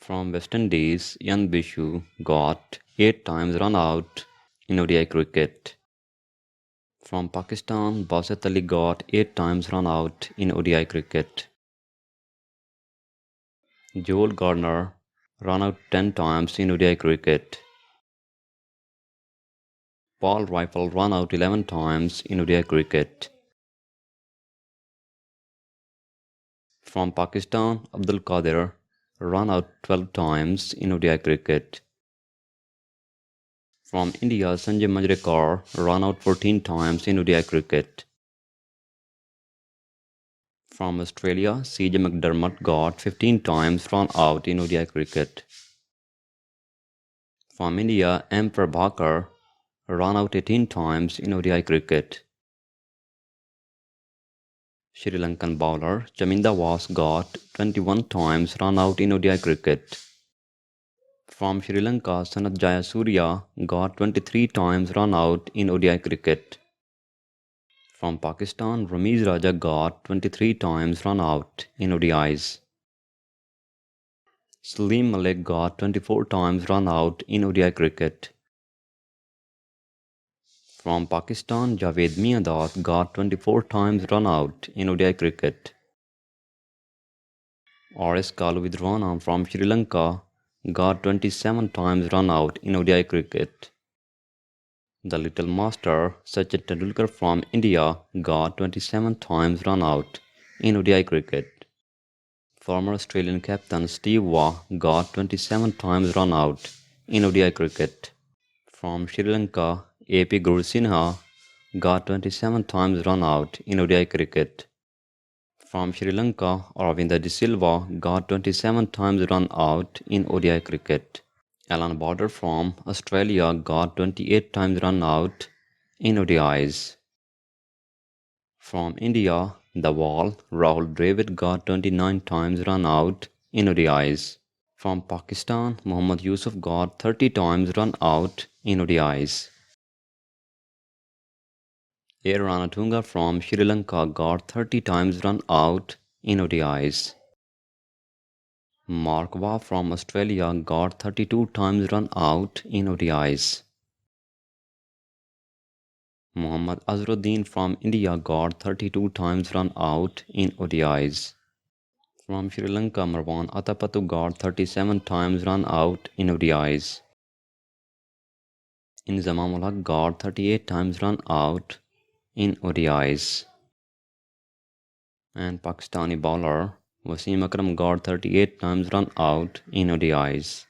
From West Indies, Yan Bishu got 8 times run out in ODI cricket. From Pakistan, Basit Ali got 8 times run out in ODI cricket. Joel Gardner ran out 10 times in ODI cricket. Paul Rifle ran out 11 times in ODI cricket. From Pakistan, Abdul Qadir ran out 12 times in ODI cricket. From India, Sanjay Manjrekar ran out 14 times in ODI cricket. From Australia, CJ McDermott got 15 times run out in ODI cricket. From India, M. Prabhakar ran out 18 times in ODI cricket. Sri Lankan bowler Chaminda Was got 21 times run out in ODI cricket. From Sri Lanka, Sanath Jayasuriya got 23 times run out in ODI cricket. From Pakistan, Ramiz Raja got 23 times run out in ODIs. Salim Malik got 24 times run out in ODI cricket. From Pakistan, Javed Miandad got 24 times run out in ODI cricket. R.S. Kaluvidrwana from Sri Lanka got 27 times run out in ODI cricket. The Little Master Sachin Tendulkar from India got 27 times run out in ODI cricket. Former Australian captain Steve Waugh got 27 times run out in ODI cricket. From Sri Lanka, A.P. Gurusinha got 27 times run out in ODI cricket. From Sri Lanka, Aravinda de Silva got 27 times run out in ODI cricket. Alan Border from Australia got 28 times run out in ODIs. From India, the Wall Rahul Dravid got 29 times run out in ODIs. From Pakistan, Mohammad Yusuf got 30 times run out in ODIs. A. Ranatunga from Sri Lanka got 30 times run out in ODIs. Mark Waugh from Australia got 32 times run out in ODIs. Mohammad Azharuddin from India got 32 times run out in ODIs. From Sri Lanka, Marwan Atapattu got 37 times run out in ODIs. Inzamam-ul-haq got 38 times run out in ODIs. And Pakistani bowler Wasim Akram got 38 times run out in ODIs.